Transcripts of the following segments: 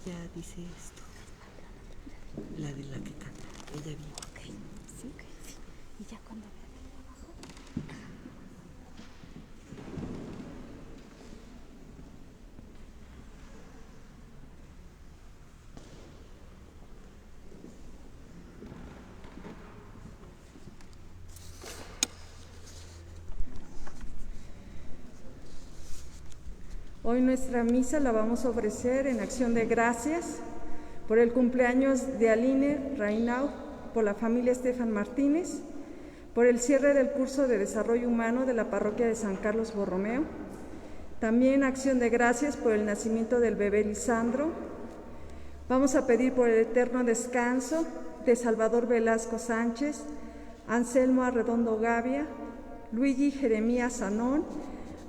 Ella dice esto. La de la que canta. Ella viene. Ok, sí. Y ya cuando vea de abajo. Hoy nuestra misa la vamos a ofrecer en acción de gracias por el cumpleaños de Aline Reinau, por la familia Estefan Martínez, por el cierre del curso de desarrollo humano de la parroquia de San Carlos Borromeo. También acción de gracias por el nacimiento del bebé Lisandro. Vamos a pedir por el eterno descanso de Salvador Velasco Sánchez, Anselmo Arredondo Gavia, Luigi Jeremías Zanón,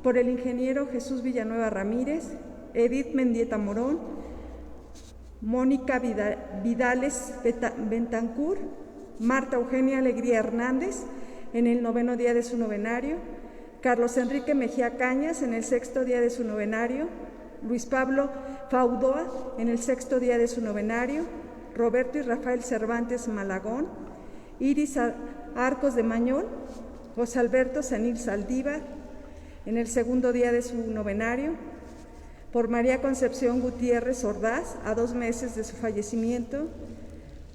por el ingeniero Jesús Villanueva Ramírez, Edith Mendieta Morón, Mónica Vidales Bentancur, Marta Eugenia Alegría Hernández, en el 9º día de su novenario, Carlos Enrique Mejía Cañas, en el 6º día de su novenario, Luis Pablo Faudoa, en el 6º día de su novenario, Roberto y Rafael Cervantes Malagón, Iris Arcos de Mañón, José Alberto Senil Saldívar, en el 2º día de su novenario, por María Concepción Gutiérrez Ordaz, a 2 meses de su fallecimiento,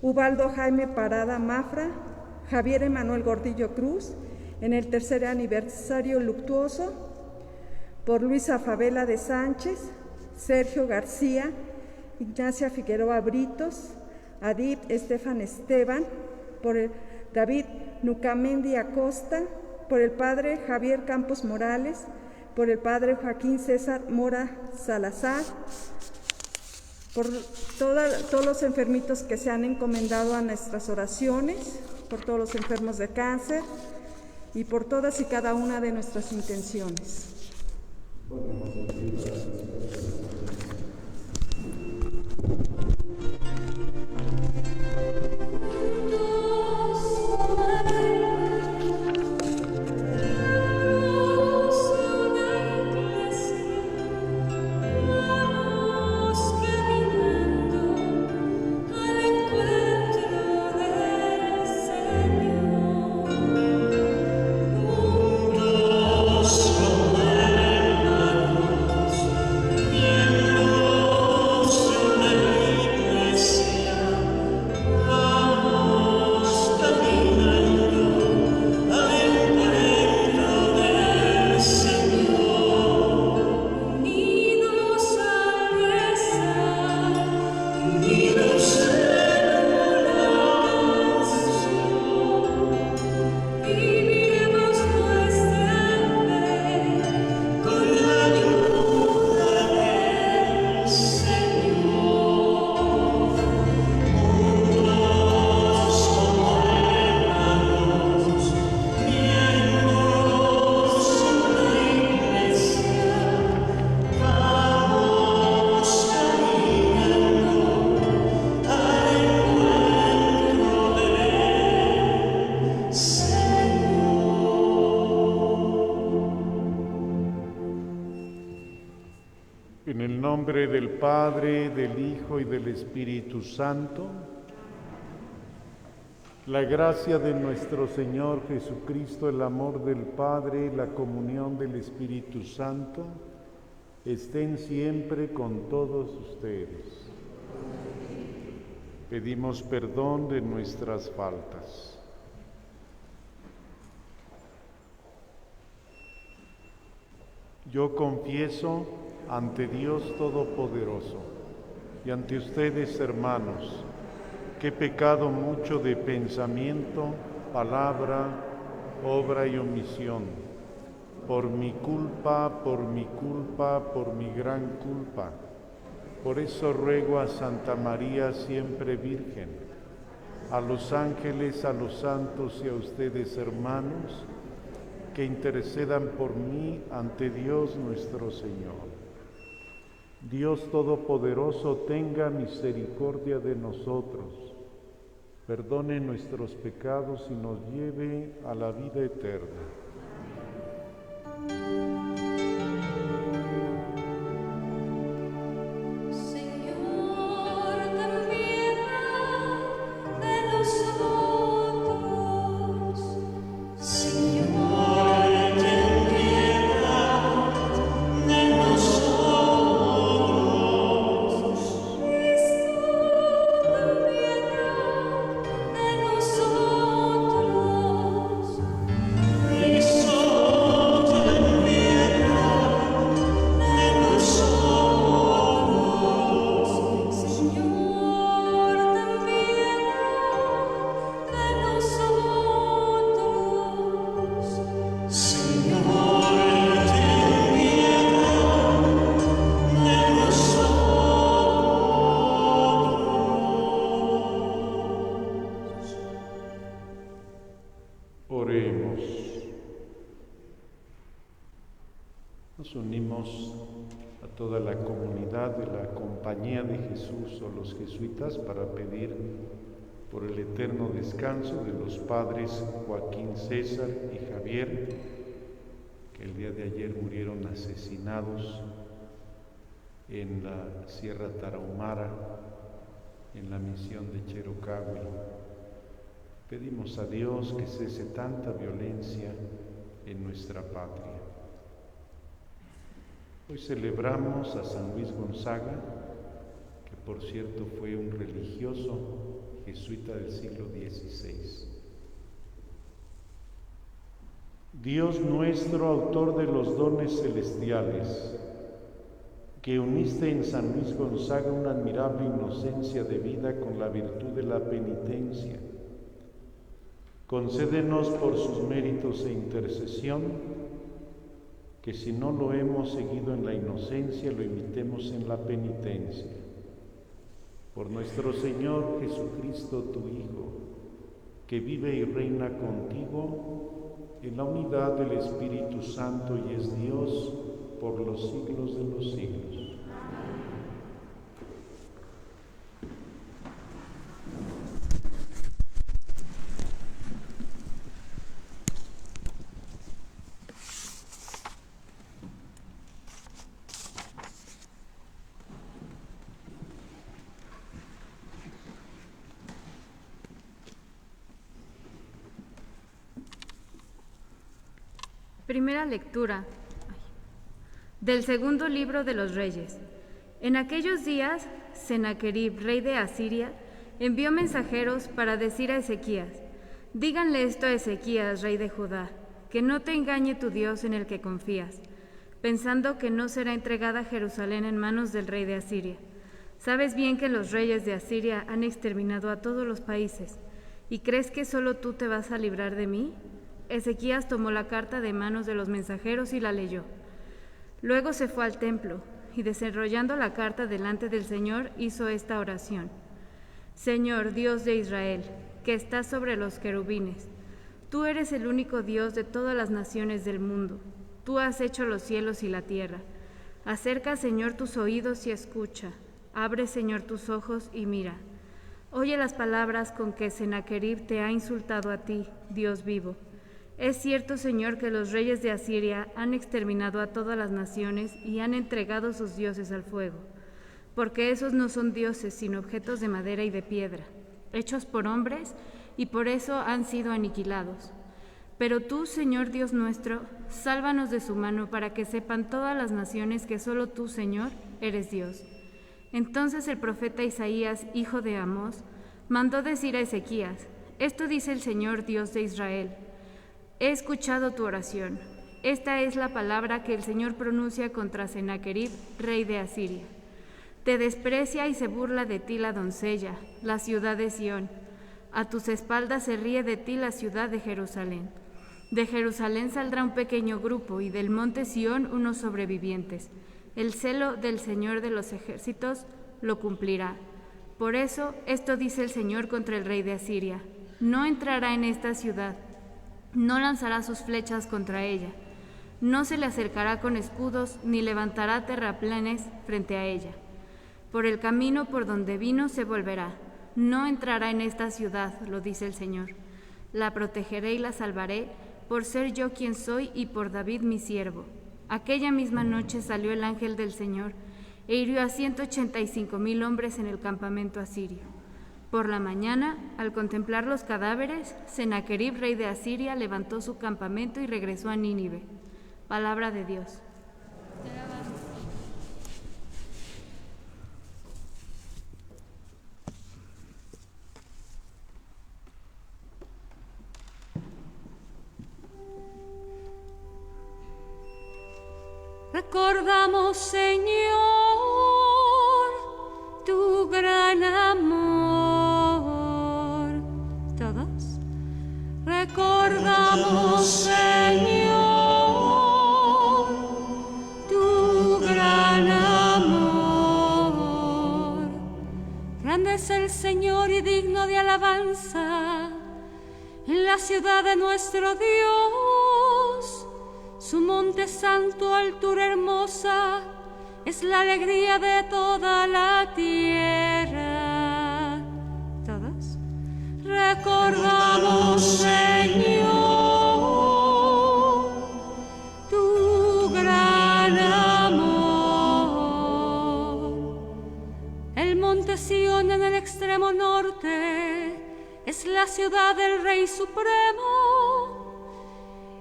Ubaldo Jaime Parada Mafra, Javier Emanuel Gordillo Cruz, en el 3er aniversario luctuoso, por Luisa Favela de Sánchez, Sergio García, Ignacia Figueroa Britos, Adib Estefan Esteban, por el David Nucamendi Acosta, por el padre Javier Campos Morales, por el padre Joaquín César Mora Salazar, por todos los enfermitos que se han encomendado a nuestras oraciones, por todos los enfermos de cáncer y por todas y cada una de nuestras intenciones. En el nombre del Padre, del Hijo y del Espíritu Santo, la gracia de nuestro Señor Jesucristo, el amor del Padre, la comunión del Espíritu Santo, estén siempre con todos ustedes. Pedimos perdón de nuestras faltas. Yo confieso ante Dios Todopoderoso y ante ustedes, hermanos, que he pecado mucho de pensamiento, palabra, obra y omisión, por mi culpa, por mi gran culpa. Por eso ruego a Santa María, siempre Virgen, a los ángeles, a los santos y a ustedes, hermanos, que intercedan por mí ante Dios nuestro Señor. Dios Todopoderoso, tenga misericordia de nosotros, perdone nuestros pecados y nos lleve a la vida eterna. Señor, Oremos. Nos unimos a toda la comunidad de la Compañía de Jesús o los jesuitas para pedir por el eterno descanso de los padres Joaquín César y Javier, que el día de ayer murieron asesinados en la Sierra Tarahumara, en la misión de Cherocahui. Pedimos a Dios que cese tanta violencia en nuestra patria. Hoy celebramos a San Luis Gonzaga, que por cierto fue un religioso jesuita del siglo XVI. Dios nuestro, autor de los dones celestiales, que uniste en San Luis Gonzaga una admirable inocencia de vida con la virtud de la penitencia, concédenos por sus méritos e intercesión que si no lo hemos seguido en la inocencia, lo imitemos en la penitencia. Por nuestro Señor Jesucristo, tu Hijo, que vive y reina contigo en la unidad del Espíritu Santo y es Dios por los siglos de los siglos. Primera lectura del segundo libro de los Reyes. En aquellos días, Sennacherib, rey de Asiria, envió mensajeros para decir a Ezequías: díganle esto a Ezequías, rey de Judá, que no te engañe tu Dios en el que confías, pensando que no será entregada Jerusalén en manos del rey de Asiria. Sabes bien que los reyes de Asiria han exterminado a todos los países, ¿y crees que solo tú te vas a librar de mí? Ezequías tomó la carta de manos de los mensajeros y la leyó. Luego se fue al templo y, desenrollando la carta delante del Señor, hizo esta oración: Señor, Dios de Israel, que estás sobre los querubines, tú eres el único Dios de todas las naciones del mundo. Tú has hecho los cielos y la tierra. Acerca, Señor, tus oídos y escucha. Abre, Señor, tus ojos y mira. Oye las palabras con que Sennacherib te ha insultado a ti, Dios vivo. Es cierto, Señor, que los reyes de Asiria han exterminado a todas las naciones y han entregado sus dioses al fuego, porque esos no son dioses, sino objetos de madera y de piedra, hechos por hombres, y por eso han sido aniquilados. Pero tú, Señor Dios nuestro, sálvanos de su mano para que sepan todas las naciones que solo tú, Señor, eres Dios. Entonces el profeta Isaías, hijo de Amós, mandó decir a Ezequías: esto dice el Señor, Dios de Israel: he escuchado tu oración. Esta es la palabra que el Señor pronuncia contra Sennacherib, rey de Asiria. Te desprecia y se burla de ti la doncella, la ciudad de Sión. A tus espaldas se ríe de ti la ciudad de Jerusalén. De Jerusalén saldrá un pequeño grupo y del monte Sión unos sobrevivientes. El celo del Señor de los ejércitos lo cumplirá. Por eso, esto dice el Señor contra el rey de Asiria: no entrará en esta ciudad, no lanzará sus flechas contra ella, no se le acercará con escudos, ni levantará terraplenes frente a ella. Por el camino por donde vino se volverá, no entrará en esta ciudad, lo dice el Señor. La protegeré y la salvaré, por ser yo quien soy y por David mi siervo. Aquella misma noche salió el ángel del Señor e hirió a 185,000 hombres en el campamento asirio. Por la mañana, al contemplar los cadáveres, Sennacherib, rey de Asiria, levantó su campamento y regresó a Nínive. Palabra de Dios. Recordamos, Señor, tu gran amor. ¿Todos? Recordamos, Señor, tu gran amor. Grande es el Señor y digno de alabanza en la la ciudad de nuestro Dios. Su monte santo, altura hermosa, es la alegría de toda la tierra. ¿Todos? Recordamos, Señor, tu gran amor. El monte Sión en el extremo norte es la ciudad del Rey Supremo.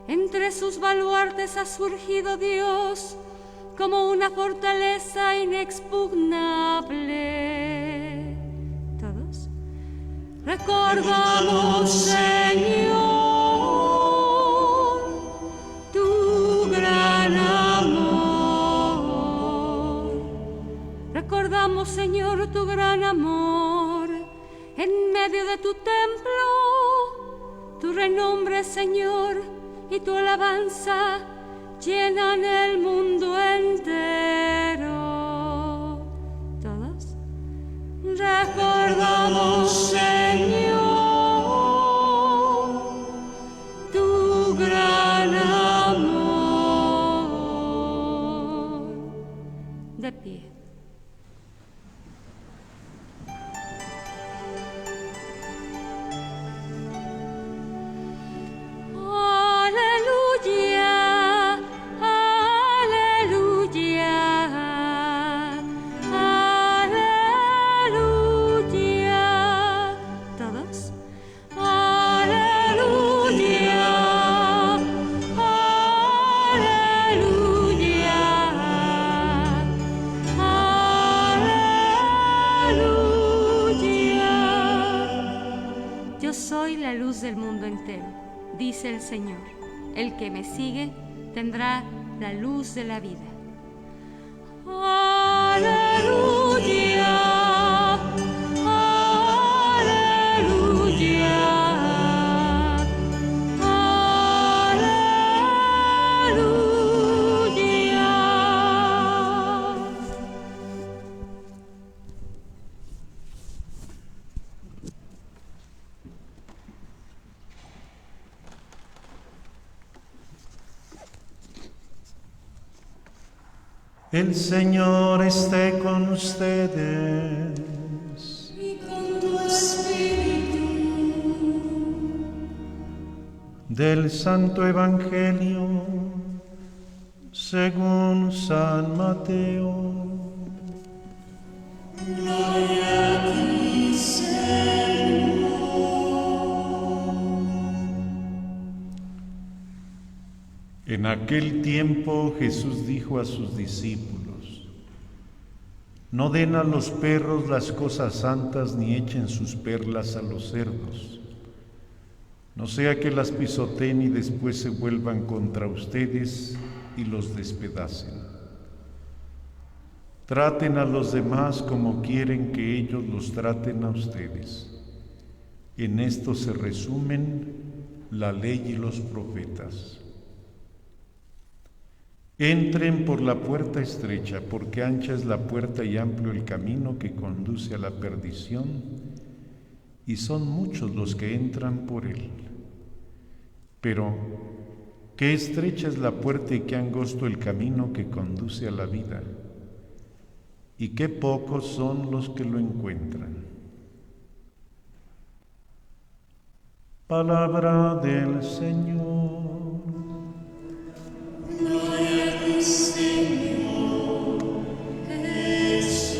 Entre sus baluartes ha surgido Dios como una fortaleza inexpugnable. ¿Todos? Recordamos, Señor, tu gran amor. Recordamos, Señor, tu gran amor en medio de tu templo. Tu renombre, Señor, y tu alabanza llenan el mundo entero. ¿Todos? Recordamos, Señor, tu gran amor. De pie. Del mundo entero, dice el Señor. El que me sigue tendrá la luz de la vida. Aleluya, aleluya, aleluya. El Señor esté con ustedes. Y con tu espíritu. Del Santo Evangelio según San Mateo. Gloria a ti, Señor. En aquel tiempo Jesús dijo a sus discípulos: no den a los perros las cosas santas ni echen sus perlas a los cerdos, no sea que las pisoteen y después se vuelvan contra ustedes y los despedacen. Traten a los demás como quieren que ellos los traten a ustedes. En esto se resumen la ley y los profetas. Entren por la puerta estrecha, porque ancha es la puerta y amplio el camino que conduce a la perdición, y son muchos los que entran por él. Pero qué estrecha es la puerta y qué angosto el camino que conduce a la vida, y qué pocos son los que lo encuentran. Palabra del Señor. Gloria a ti, Señor Jesús.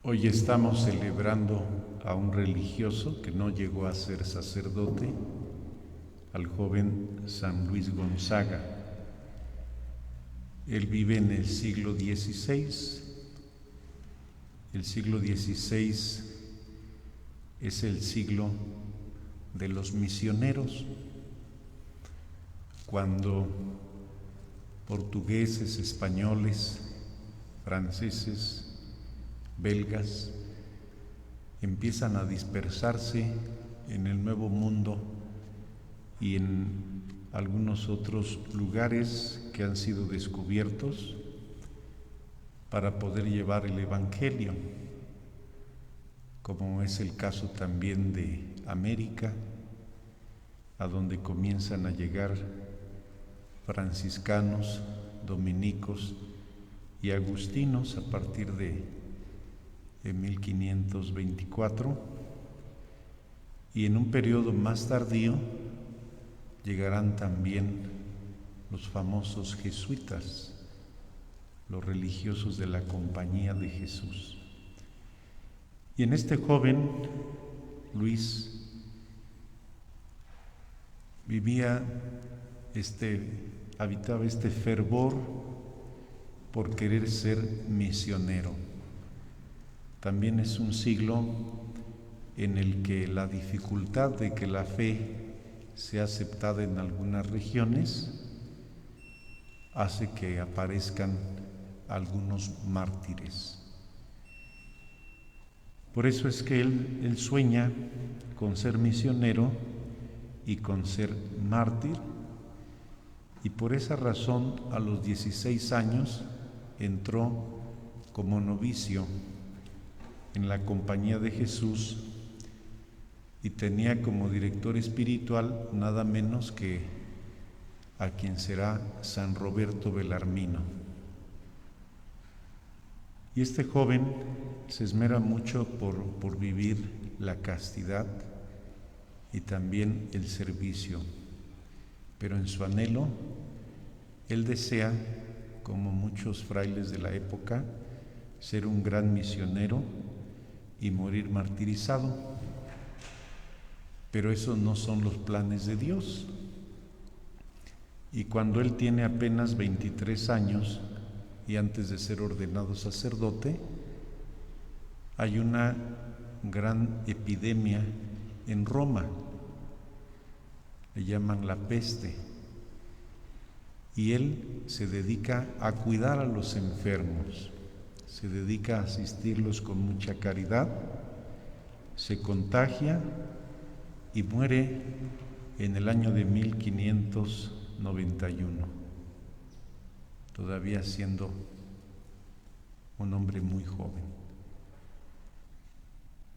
Hoy estamos celebrando a un religioso que no llegó a ser sacerdote, al joven San Luis Gonzaga. Él vive en el siglo XVI. El siglo XVI es el siglo de los misioneros, cuando portugueses, españoles, franceses, belgas empiezan a dispersarse en el Nuevo Mundo y en algunos otros lugares que han sido descubiertos para poder llevar el Evangelio, como es el caso también de América, a donde comienzan a llegar franciscanos, dominicos y agustinos a partir de 1524, y en un periodo más tardío llegarán también los famosos jesuitas, los religiosos de la Compañía de Jesús. Y en este joven, Luis, habitaba este fervor por querer ser misionero. También es un siglo en el que la dificultad de que la fe sea aceptada en algunas regiones hace que aparezcan algunos mártires. Por eso es que él sueña con ser misionero y con ser mártir, y por esa razón a los 16 años entró como novicio en la Compañía de Jesús y tenía como director espiritual nada menos que a quien será San Roberto Belarmino. Y este joven se esmera mucho por vivir la castidad y también el servicio, pero en su anhelo él desea, como muchos frailes de la época, ser un gran misionero y morir martirizado. Pero esos no son los planes de Dios. Y cuando él tiene apenas 23 años y antes de ser ordenado sacerdote, hay una gran epidemia en Roma, le llaman la peste, y él se dedica a cuidar a los enfermos, se dedica a asistirlos con mucha caridad, se contagia y muere en el año de 1591, todavía siendo un hombre muy joven.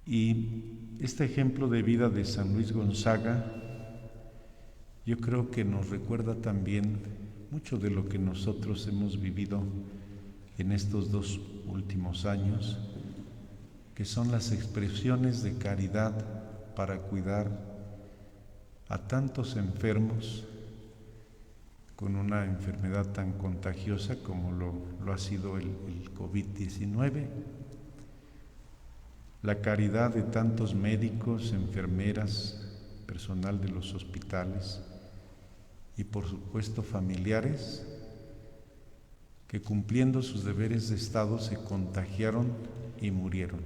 Y este ejemplo de vida de San Luis Gonzaga, yo creo que nos recuerda también mucho de lo que nosotros hemos vivido en estos 2 últimos años, que son las expresiones de caridad para cuidar a tantos enfermos con una enfermedad tan contagiosa como lo ha sido el COVID-19, la caridad de tantos médicos, enfermeras, personal de los hospitales y por supuesto familiares que cumpliendo sus deberes de Estado se contagiaron y murieron.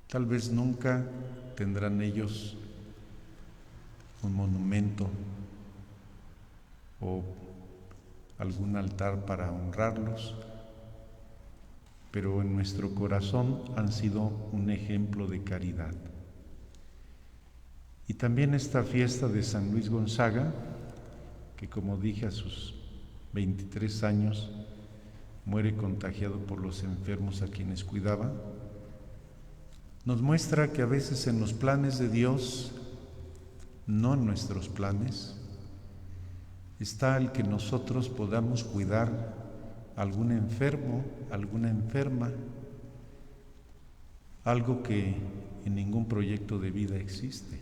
Tal vez nunca tendrán ellos un monumento o algún altar para honrarlos, pero en nuestro corazón han sido un ejemplo de caridad. Y también esta fiesta de San Luis Gonzaga, que como dije a sus 23 años muere contagiado por los enfermos a quienes cuidaba, nos muestra que a veces en los planes de Dios, no en nuestros planes, está el que nosotros podamos cuidar a algún enfermo, alguna enferma, algo que en ningún proyecto de vida existe,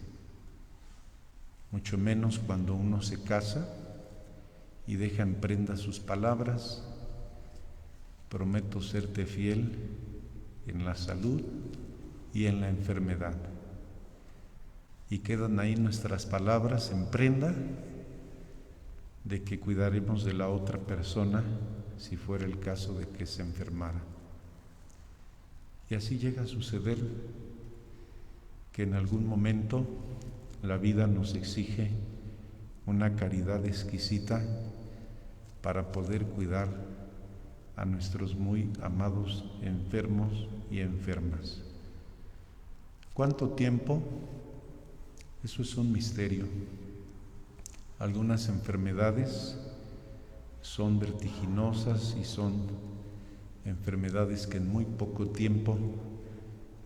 mucho menos cuando uno se casa y deja en prenda sus palabras prometo serte fiel en la salud y en la enfermedad. Y quedan ahí nuestras palabras en prenda de que cuidaremos de la otra persona si fuera el caso de que se enfermara. Y así llega a suceder que en algún momento la vida nos exige una caridad exquisita para poder cuidar a nuestros muy amados enfermos y enfermas. ¿Cuánto tiempo? Eso es un misterio. Algunas enfermedades son vertiginosas y son enfermedades que en muy poco tiempo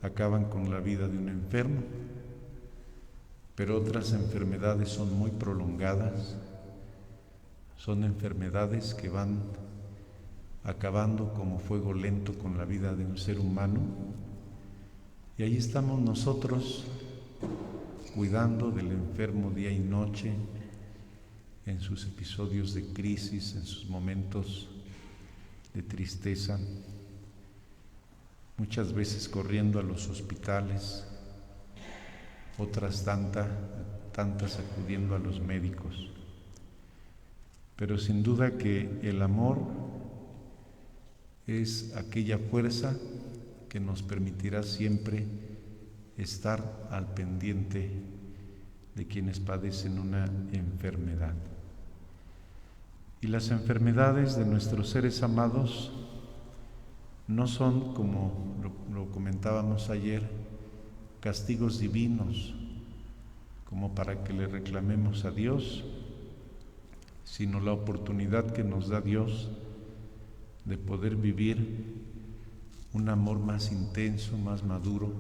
acaban con la vida de un enfermo, pero otras enfermedades son muy prolongadas, son enfermedades que van acabando como fuego lento con la vida de un ser humano, y ahí estamos nosotros cuidando del enfermo día y noche, en sus episodios de crisis, en sus momentos de tristeza, muchas veces corriendo a los hospitales, otras tantas acudiendo a los médicos. Pero sin duda que el amor es aquella fuerza que nos permitirá siempre estar al pendiente de quienes padecen una enfermedad. Y las enfermedades de nuestros seres amados no son, como lo comentábamos ayer, castigos divinos, como para que le reclamemos a Dios, sino la oportunidad que nos da Dios de poder vivir un amor más intenso, más maduro,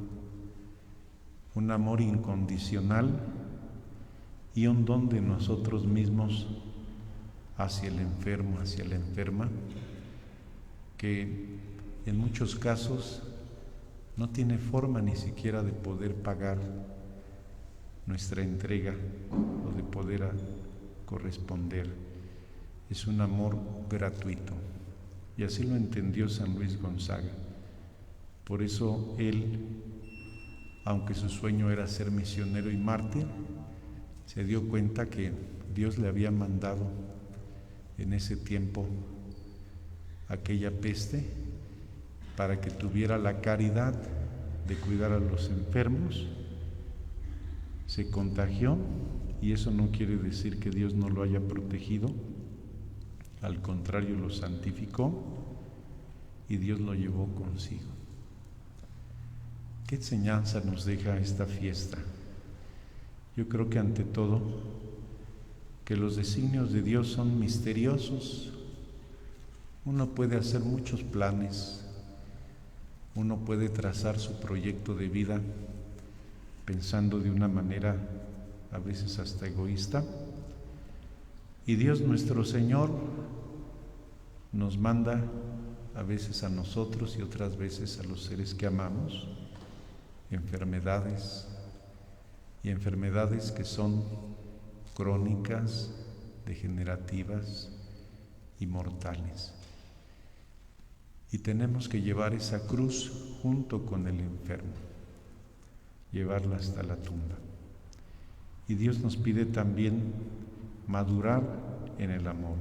un amor incondicional y un don de nosotros mismos hacia el enfermo, hacia la enferma, que en muchos casos no tiene forma ni siquiera de poder pagar nuestra entrega o de poder corresponder. Es un amor gratuito, y así lo entendió San Luis Gonzaga. Por eso él, aunque su sueño era ser misionero y mártir, se dio cuenta que Dios le había mandado en ese tiempo aquella peste para que tuviera la caridad de cuidar a los enfermos. Se contagió, y eso no quiere decir que Dios no lo haya protegido, al contrario, lo santificó y Dios lo llevó consigo. ¿Qué enseñanza nos deja esta fiesta? Yo creo que ante todo, que los designios de Dios son misteriosos. Uno puede hacer muchos planes, uno puede trazar su proyecto de vida pensando de una manera a veces hasta egoísta, y Dios nuestro Señor nos manda a veces a nosotros y otras veces a los seres que amamos enfermedades, y enfermedades que son crónicas, degenerativas y mortales. Y tenemos que llevar esa cruz junto con el enfermo, llevarla hasta la tumba. Y Dios nos pide también madurar en el amor,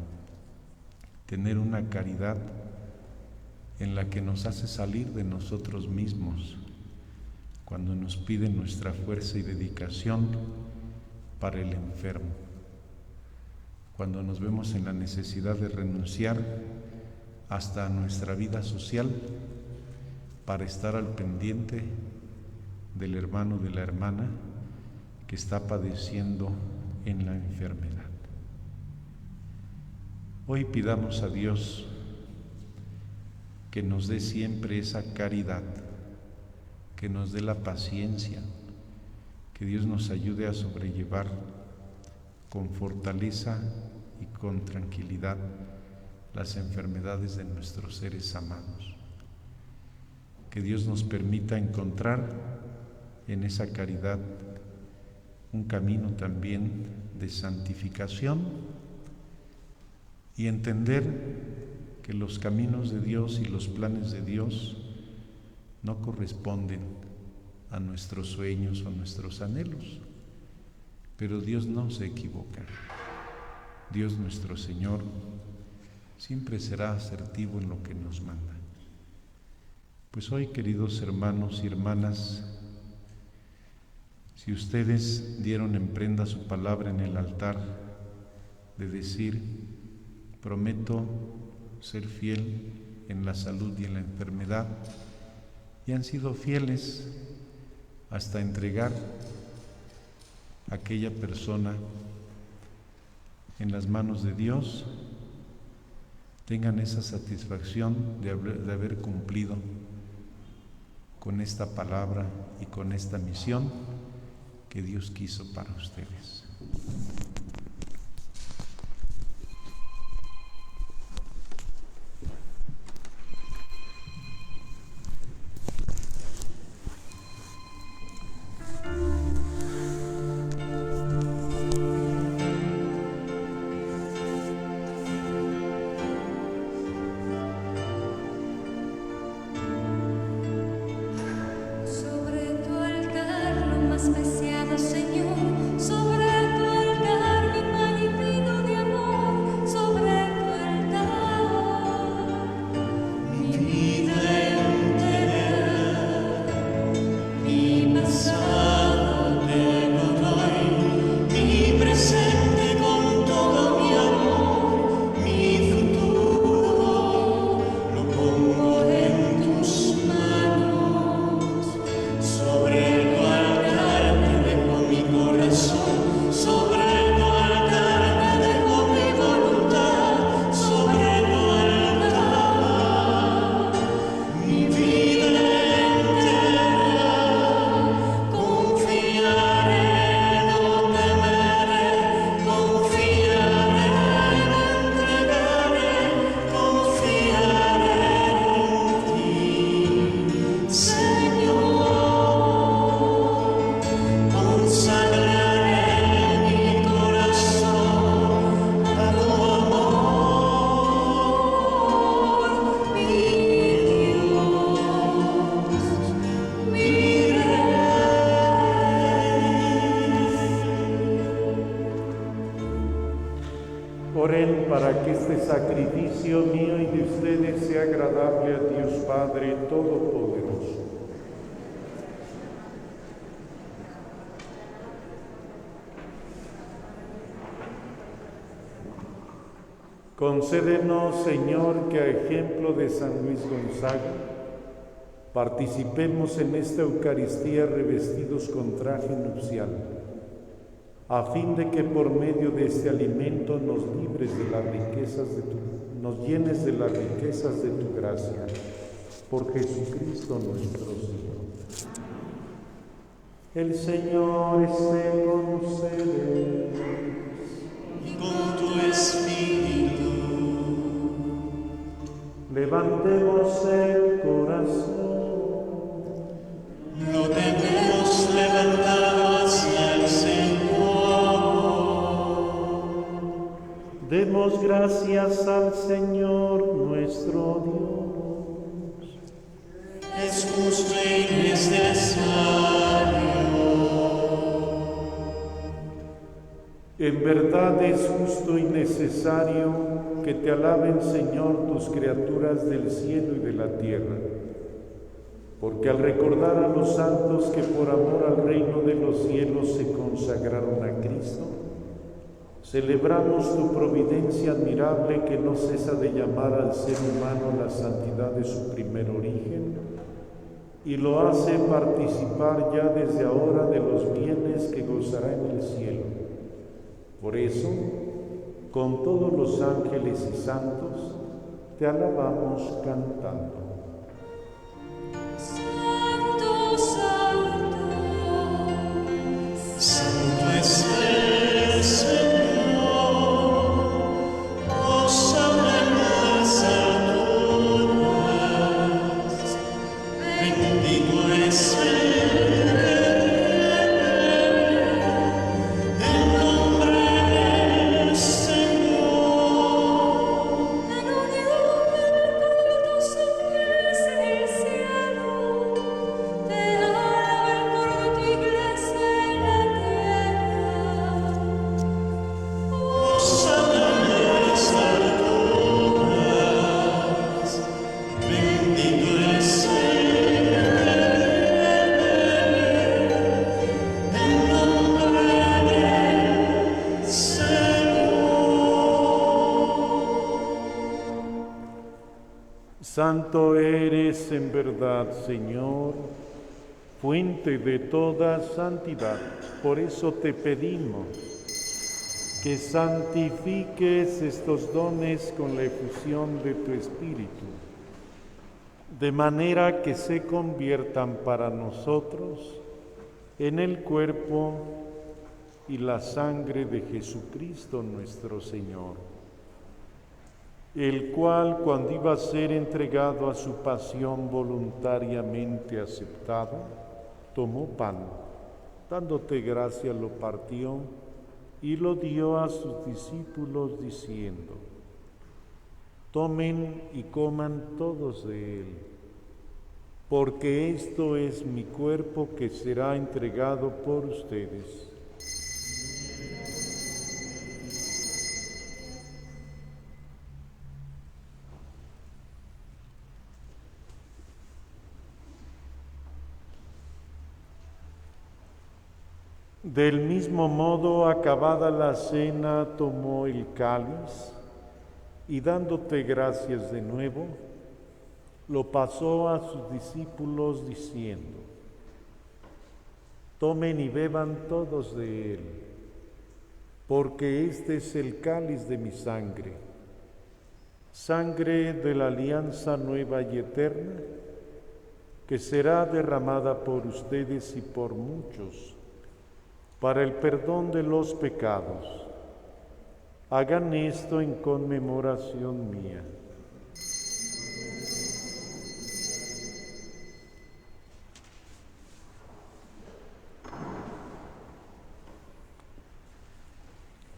tener una caridad en la que nos hace salir de nosotros mismos, cuando nos pide nuestra fuerza y dedicación para el enfermo, cuando nos vemos en la necesidad de renunciar hasta a nuestra vida social para estar al pendiente del hermano, de la hermana que está padeciendo en la enfermedad. Hoy pidamos a Dios que nos dé siempre esa caridad, que nos dé la paciencia, que Dios nos ayude a sobrellevar con fortaleza y con tranquilidad las enfermedades de nuestros seres amados. Que Dios nos permita encontrar en esa caridad un camino también de santificación y entender que los caminos de Dios y los planes de Dios no corresponden a nuestros sueños o a nuestros anhelos, pero Dios no se equivoca. Dios nuestro Señor siempre será asertivo en lo que nos manda. Pues hoy, queridos hermanos y hermanas, si ustedes dieron en prenda su palabra en el altar de decir: prometo ser fiel en la salud y en la enfermedad, y han sido fieles hasta entregar a aquella persona en las manos de Dios, tengan esa satisfacción de haber cumplido con esta palabra y con esta misión que Dios quiso para ustedes. Sobre tu altar lo más preciado, Señor, sobre tu altar mi pan y vino de amor, sobre tu altar mi vida entera, mi pasado te lo doy, mi presente con todo mi amor, mi futuro lo pongo en tus manos. Sobre tu altar te dejo mi corazón, sobre tu altar te dejo mi voluntad, sobre tu altar mi vida entera. Confiaré, no temeré, confiaré, me entregaré, confiaré en ti, Señor. Consagraré mi corazón a tu amor, mi Dios, mi Rey. Oren para que este sacrificio mío y de ustedes sea agradable a Dios Padre Todopoderoso. Concédenos, Señor, que a ejemplo de San Luis Gonzaga, participemos en esta Eucaristía revestidos con traje nupcial, a fin de que por medio de este alimento nos llenes de las riquezas de tu gracia, por Jesucristo nuestro Señor. El Señor esté con ustedes. Y con tu espíritu. Levantemos el corazón. Lo tenemos levantado hacia el Señor. Demos gracias al Señor nuestro Dios. Es justo y necesario. En verdad es justo y necesario que te alaben, Señor, tus criaturas del cielo y de la tierra, porque al recordar a los santos que por amor al reino de los cielos se consagraron a Cristo, celebramos tu providencia admirable que no cesa de llamar al ser humano la santidad de su primer origen y lo hace participar ya desde ahora de los bienes que gozará en el cielo. Por eso, con todos los ángeles y santos, te alabamos cantando. Santo, santo, santo es el Señor. Hosana en las alturas. Bendito es el nombre del Señor. Santo eres en verdad, Señor, fuente de toda santidad. Por eso te pedimos que santifiques estos dones con la efusión de tu Espíritu, de manera que se conviertan para nosotros en el cuerpo y la sangre de Jesucristo nuestro Señor, el cual, cuando iba a ser entregado a su pasión voluntariamente aceptada, tomó pan, dándote gracia lo partió y lo dio a sus discípulos diciendo: tomen y coman todos de él, porque esto es mi cuerpo que será entregado por ustedes. Del mismo modo, acabada la cena, tomó el cáliz y dándote gracias de nuevo, lo pasó a sus discípulos diciendo: tomen y beban todos de él, porque este es el cáliz de mi sangre, sangre de la alianza nueva y eterna, que será derramada por ustedes y por muchos, para el perdón de los pecados. Hagan esto en conmemoración mía.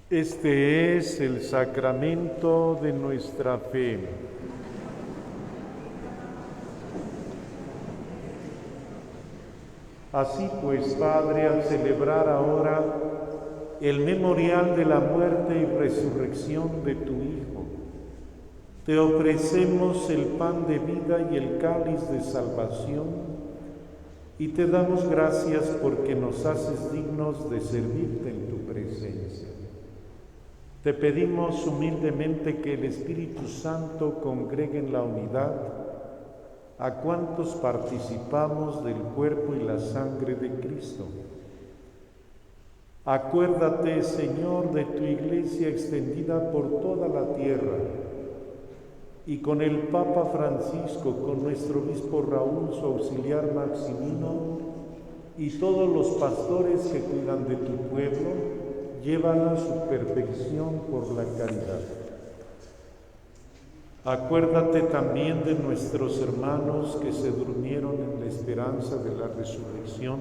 Este es el sacramento de nuestra fe. Así pues, Padre, al celebrar ahora el memorial de la muerte y resurrección de tu Hijo, te ofrecemos el pan de vida y el cáliz de salvación, y te damos gracias porque nos haces dignos de servirte en tu presencia. Te pedimos humildemente que el Espíritu Santo congregue en la unidad a cuantos participamos del cuerpo y la sangre de Cristo. Acuérdate, Señor, de tu Iglesia extendida por toda la tierra, y con el Papa Francisco, con nuestro obispo Raúl, su auxiliar Maximino, y todos los pastores que cuidan de tu pueblo, llévala a su perfección por la caridad. Acuérdate también de nuestros hermanos que se durmieron en la esperanza de la resurrección,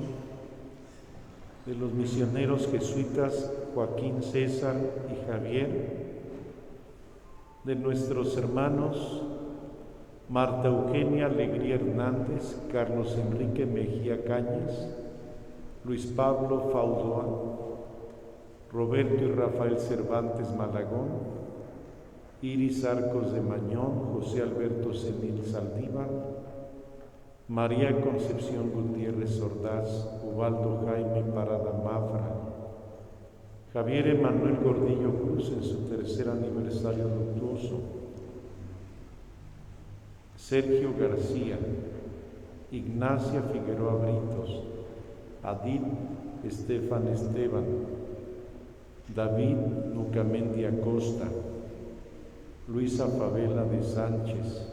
de los misioneros jesuitas Joaquín, César y Javier, de nuestros hermanos Marta Eugenia Alegría Hernández, Carlos Enrique Mejía Cañas, Luis Pablo Faudoa, Roberto y Rafael Cervantes Malagón, Iris Arcos de Mañón, José Alberto Senil Saldívar, María Concepción Gutiérrez Ordaz, Ubaldo Jaime Parada Mafra, Javier Emanuel Gordillo Cruz en su tercer aniversario luctuoso, Sergio García, Ignacia Figueroa Britos, Adit Estefan Esteban, David Nucamendi Acosta, Luisa Favela de Sánchez,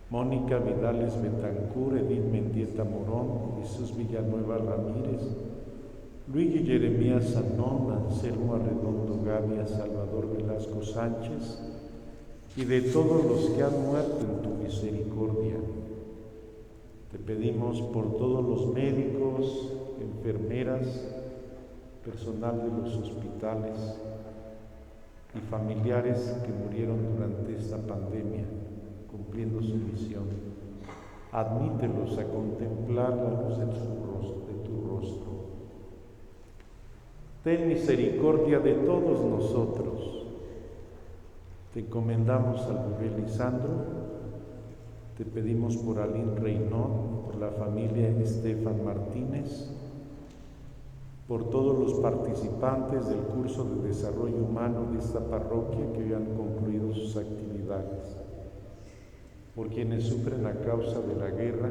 Mónica Vidales Betancur, Edith Mendieta Morón, Jesús Villanueva Ramírez, Luigi Jeremías Sanón, Anselmo Arredondo Gavia, Salvador Velasco Sánchez, y de todos los que han muerto en tu misericordia. Te pedimos por todos los médicos, enfermeras, personal de los hospitales y familiares que murieron durante esta pandemia, cumpliendo su misión. Admítelos a contemplar la luz de tu rostro. Ten misericordia de todos nosotros. Te encomendamos al bebé Lisandro, te pedimos por Aline Reynón, por la familia Estefan Martínez, por todos los participantes del curso de desarrollo humano de esta parroquia que hoy han concluido sus actividades. por quienes sufren a causa de la guerra,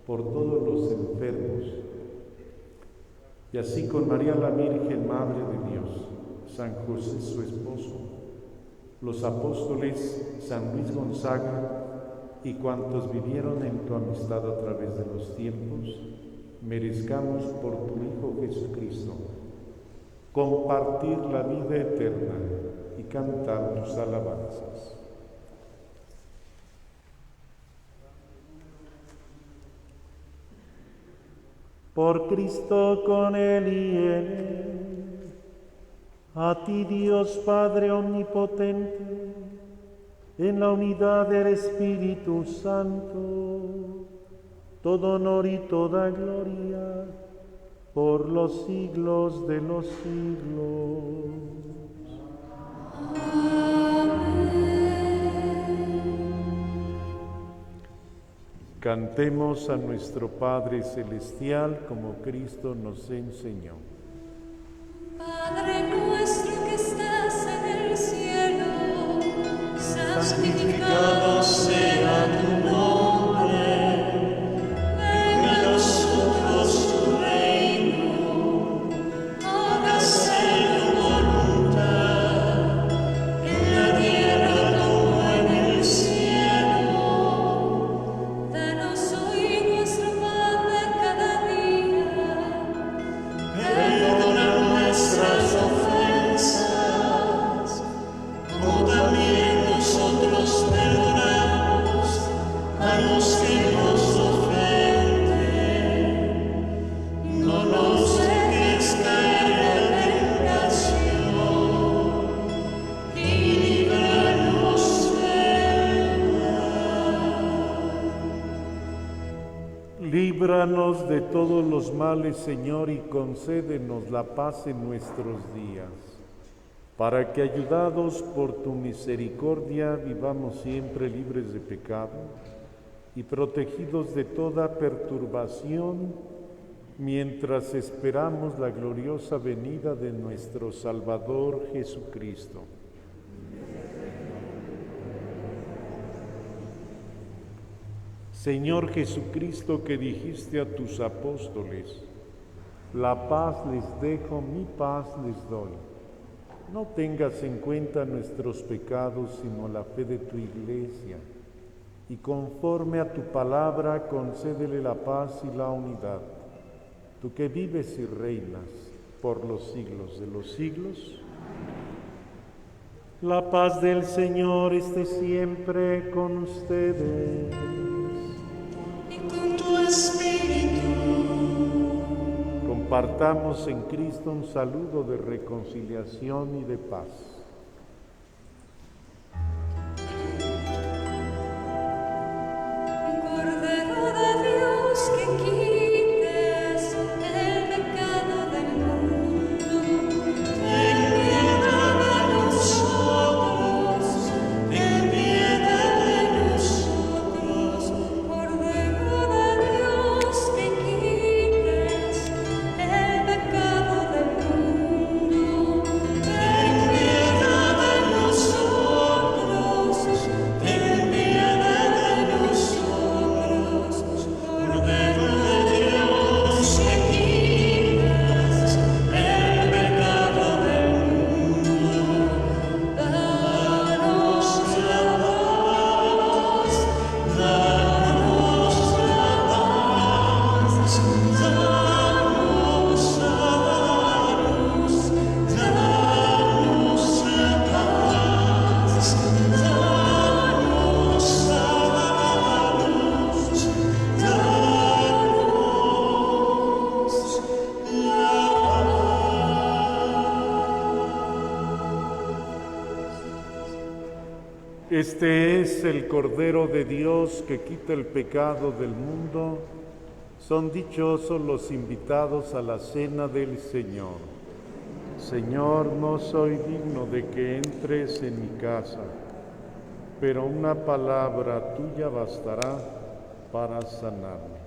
por todos los enfermos, y así con María la Virgen, Madre de Dios, San José su esposo, los apóstoles, San Luis Gonzaga y cuantos vivieron en tu amistad a través de los tiempos, merezcamos por tu Hijo Jesucristo compartir la vida eterna y cantar tus alabanzas. Por Cristo, con Él y en Él, a ti Dios Padre Omnipotente, en la unidad del Espíritu Santo, todo honor y toda gloria, por los siglos de los siglos. Cantemos a nuestro Padre Celestial como Cristo nos enseñó. Padre nuestro que estás en el cielo, santificado sea tu nombre. Venga a nosotros tu reino, hágase tu voluntad, en la tierra como en el cielo. Danos hoy nuestro pan de cada día. Perdona nuestras ofensas, como también nosotros perdonamos a los que nos ofenden. No nos dejes caer en tentación y líbranos del mal. Líbranos de todos los males, Señor, y concédenos la paz en nuestros días, para que, ayudados por tu misericordia, vivamos siempre libres de pecado y protegidos de toda perturbación, mientras esperamos la gloriosa venida de nuestro Salvador Jesucristo. Señor Jesucristo, que dijiste a tus apóstoles, la paz les dejo, mi paz les doy. No tengas en cuenta nuestros pecados, sino la fe de tu Iglesia, y conforme a tu palabra, concédele la paz y la unidad. Tú que vives y reinas por los siglos de los siglos. La paz del Señor esté siempre con ustedes. Con tu espíritu. Compartamos en Cristo un saludo de reconciliación y de paz. Cordero de Dios, que quites el pecado del mundo, ten piedad de nosotros, ten piedad de nosotros. Cordero de Dios, que quites el pecado del mundo, ten piedad de nosotros, ten piedad de nosotros. Cordero de Dios, que quitas el pecado del mundo, danos la paz, danos la paz, danos la paz, danos la paz, danos Este es el Cordero de Dios que quita el pecado del mundo. Son dichosos los invitados a la cena del Señor. Señor, no soy digno de que entres en mi casa, pero una palabra tuya bastará para sanarme.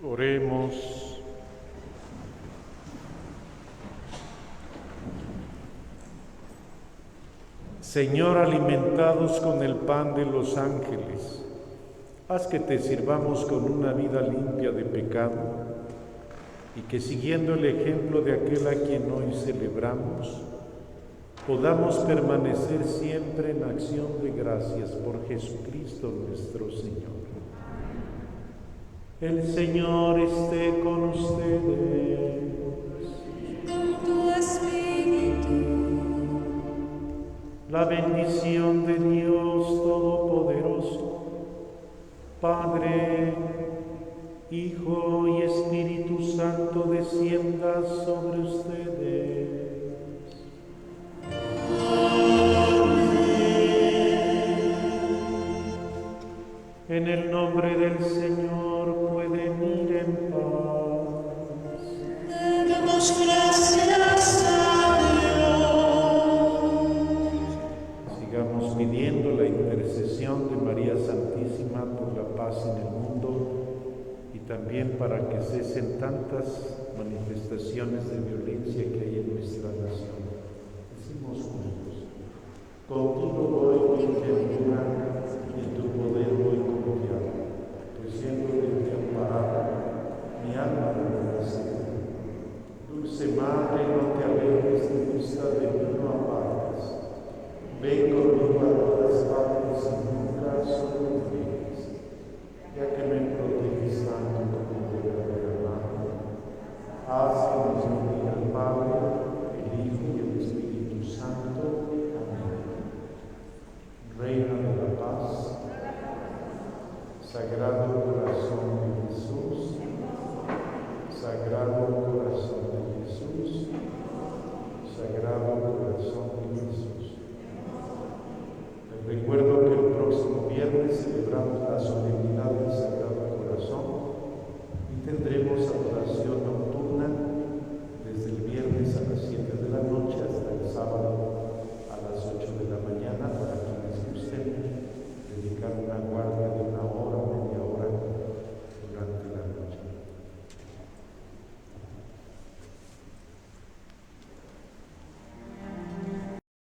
Oremos. Señor, alimentados con el pan de los ángeles, haz que te sirvamos con una vida limpia de pecado y que, siguiendo el ejemplo de aquel a quien hoy celebramos, podamos permanecer siempre en acción de gracias por Jesucristo nuestro Señor. El Señor esté con ustedes. Con tu espíritu. La bendición de Dios Todopoderoso, Padre, Hijo y Espíritu Santo, descienda sobre ustedes. En el nombre del Señor pueden ir en paz. Demos gracias a Dios. Sigamos pidiendo la intercesión de María Santísima por la paz en el mundo y también para que cesen tantas manifestaciones de violencia que hay en nuestra nación. Decimos juntos: contigo voy en ternura y en tu poder voy confiado, pues siendo de ti amparada, mi alma renace. Dulce Madre, no te alejes de vista de mí, no apartes. Ven conmigo a todas partes y nunca solo me dejes, ya que me proteges tanto como tu verdadera mano. Haz que nos bendiga el Padre, el Hijo y el Espíritu Santo. Amén. Reina de la paz, Sagrado Corazón de Jesús, Sagrado Corazón de Jesús, Sagrado